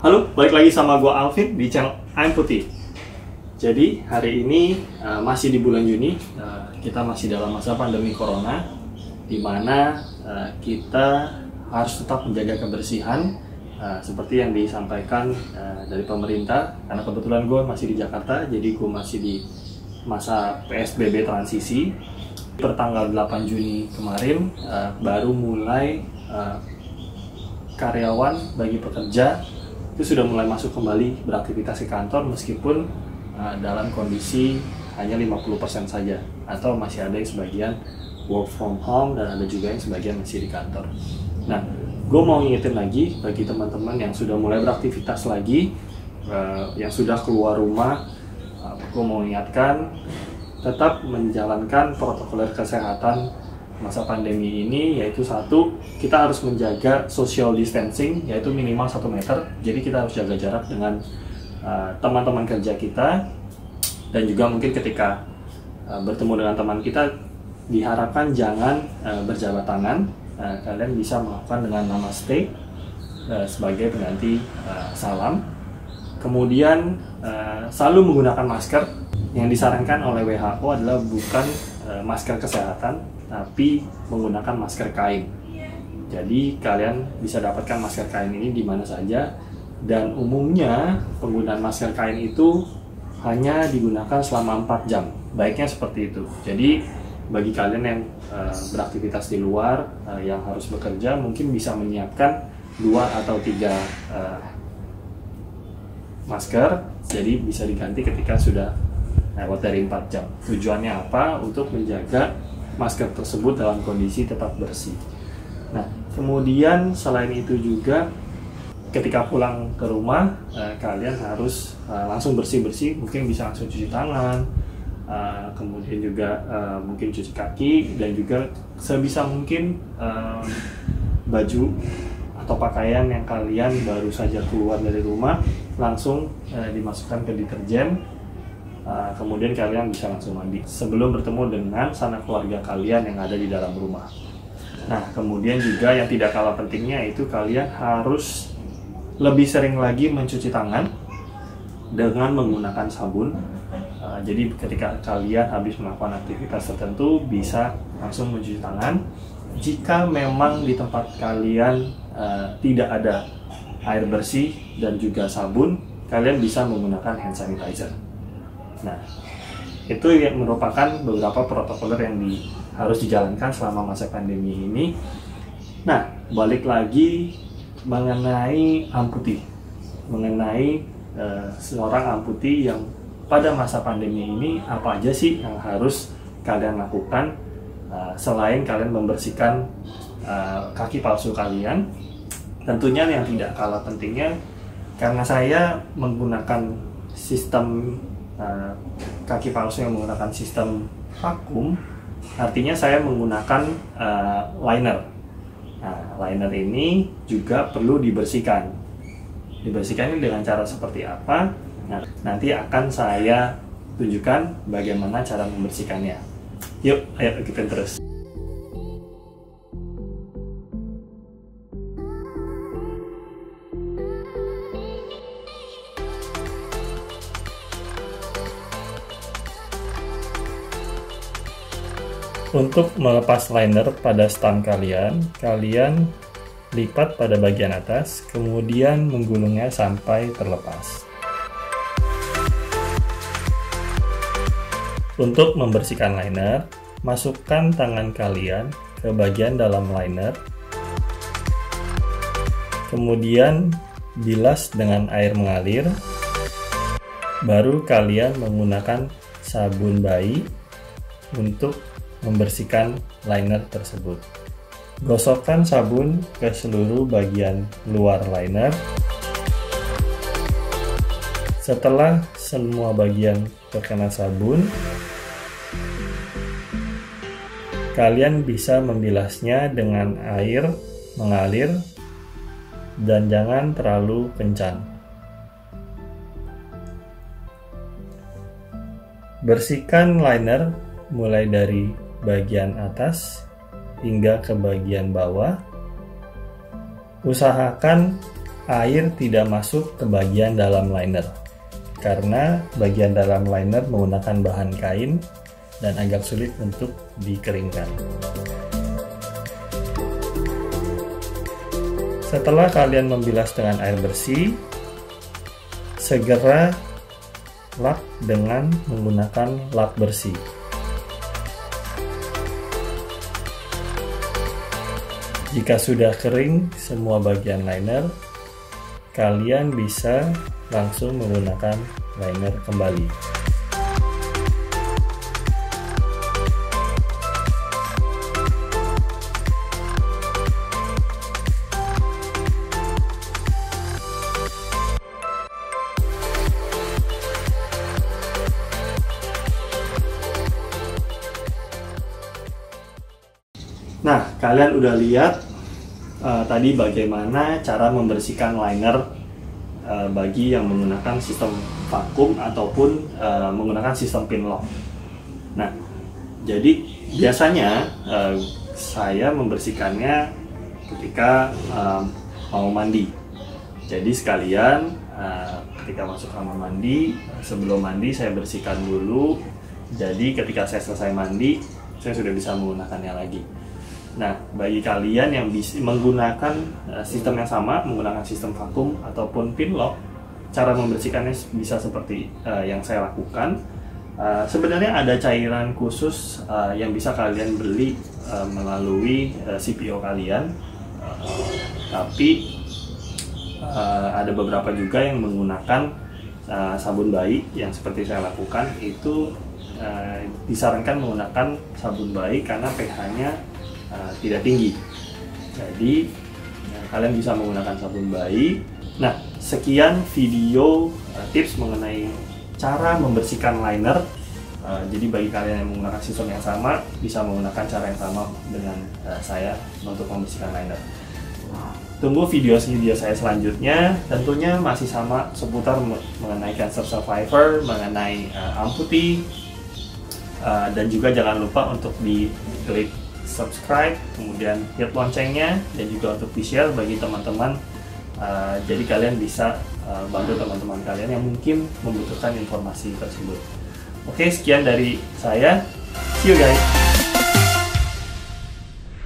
Halo, balik lagi sama gua Alvin di channel I'm Putih. Jadi hari ini masih di bulan Juni, kita masih dalam masa pandemi corona, di mana kita harus tetap menjaga kebersihan seperti yang disampaikan dari pemerintah. Karena kebetulan gue masih di Jakarta, jadi gue masih di masa PSBB transisi. Pertanggal 8 Juni kemarin baru mulai karyawan bagi pekerja itu sudah mulai masuk kembali beraktivitas ke kantor, meskipun dalam kondisi hanya 50% saja, atau masih ada yang sebagian work from home dan ada juga yang sebagian masih di kantor. Nah, gue mau ngingetin lagi bagi teman-teman yang sudah mulai beraktivitas lagi, yang sudah keluar rumah, gue mau ingatkan tetap menjalankan protokol kesehatan masa pandemi ini, yaitu satu, kita harus menjaga social distancing, yaitu minimal 1 meter. Jadi kita harus jaga jarak dengan teman-teman kerja kita, dan juga mungkin ketika bertemu dengan teman kita diharapkan jangan berjabat tangan. Kalian bisa melakukan dengan namaste sebagai pengganti salam. Kemudian selalu menggunakan masker. Yang disarankan oleh WHO adalah bukan masker kesehatan, tapi menggunakan masker kain. Jadi kalian bisa dapatkan masker kain ini di mana saja, dan umumnya penggunaan masker kain itu hanya digunakan selama 4 jam. Baiknya seperti itu. Jadi bagi kalian yang beraktivitas di luar, yang harus bekerja, mungkin bisa menyiapkan 2 atau 3 masker, jadi bisa diganti ketika sudah lewat dari 4 jam. Tujuannya apa? Untuk menjaga masker tersebut dalam kondisi tetap bersih. Nah, kemudian selain itu juga ketika pulang ke rumah, kalian harus langsung bersih-bersih, mungkin bisa langsung cuci tangan, kemudian juga mungkin cuci kaki, dan juga sebisa mungkin baju atau pakaian yang kalian baru saja keluar dari rumah langsung dimasukkan ke deterjen. Kemudian kalian bisa langsung mandi sebelum bertemu dengan sanak keluarga kalian yang ada di dalam rumah. Nah, kemudian juga yang tidak kalah pentingnya itu kalian harus lebih sering lagi mencuci tangan dengan menggunakan sabun. Jadi ketika kalian habis melakukan aktivitas tertentu bisa langsung mencuci tangan. Jika memang di tempat kalian tidak ada air bersih dan juga sabun, kalian bisa menggunakan hand sanitizer. Nah, itu yang merupakan beberapa protokoler yang harus dijalankan selama masa pandemi ini. Nah, balik lagi mengenai amputee, mengenai seorang amputee yang pada masa pandemi ini, apa aja sih yang harus kalian lakukan selain kalian membersihkan kaki palsu kalian. Tentunya yang tidak kalah pentingnya, karena saya menggunakan sistem kaki palsu yang menggunakan sistem vakum, artinya saya menggunakan liner. Nah, liner ini juga perlu dibersihkan. Dibersihkannya dengan cara seperti apa? Nah, nanti akan saya tunjukkan bagaimana cara membersihkannya. Yuk, ayo ikutin terus. Untuk melepas liner pada stam kalian lipat pada bagian atas, kemudian menggulungnya sampai terlepas. Untuk membersihkan liner, masukkan tangan kalian ke bagian dalam liner, kemudian bilas dengan air mengalir, baru kalian menggunakan sabun bayi untuk membersihkan liner tersebut. Gosokkan sabun ke seluruh bagian luar liner. Setelah semua bagian terkena sabun, kalian bisa membilasnya dengan air mengalir dan jangan terlalu kencang. Bersihkan liner mulai dari bagian atas hingga ke bagian bawah. Usahakan air tidak masuk ke bagian dalam liner, karena bagian dalam liner menggunakan bahan kain dan agak sulit untuk dikeringkan. Setelah kalian membilas dengan air bersih, segera lap dengan menggunakan lap bersih. Jika sudah kering semua bagian liner, kalian bisa langsung menggunakan liner kembali. Nah, kalian udah lihat tadi bagaimana cara membersihkan liner bagi yang menggunakan sistem vakum ataupun menggunakan sistem pin lock. Nah, jadi biasanya saya membersihkannya ketika mau mandi. Jadi sekalian ketika masuk kamar mandi, sebelum mandi saya bersihkan dulu. Jadi ketika saya selesai mandi, saya sudah bisa menggunakannya lagi. Nah, bagi kalian yang bisa menggunakan sistem yang sama, menggunakan sistem vakum ataupun pin lock, cara membersihkannya bisa seperti yang saya lakukan. Sebenarnya ada cairan khusus yang bisa kalian beli melalui CPO kalian, tapi ada beberapa juga yang menggunakan sabun bayi yang seperti saya lakukan. Itu disarankan menggunakan sabun bayi karena pH-nya tidak tinggi. Jadi kalian bisa menggunakan sabun bayi. Nah, sekian video tips mengenai cara membersihkan liner. Jadi bagi kalian yang menggunakan sistem yang sama, bisa menggunakan cara yang sama dengan saya untuk membersihkan liner. Tunggu video saya selanjutnya, tentunya masih sama seputar mengenai cancer survivor, mengenai amputee, dan juga jangan lupa untuk diklik subscribe, kemudian hit loncengnya, dan juga untuk di-share bagi teman-teman. Jadi kalian bisa bantu teman-teman kalian yang mungkin membutuhkan informasi tersebut. Oke, sekian dari saya. See you guys.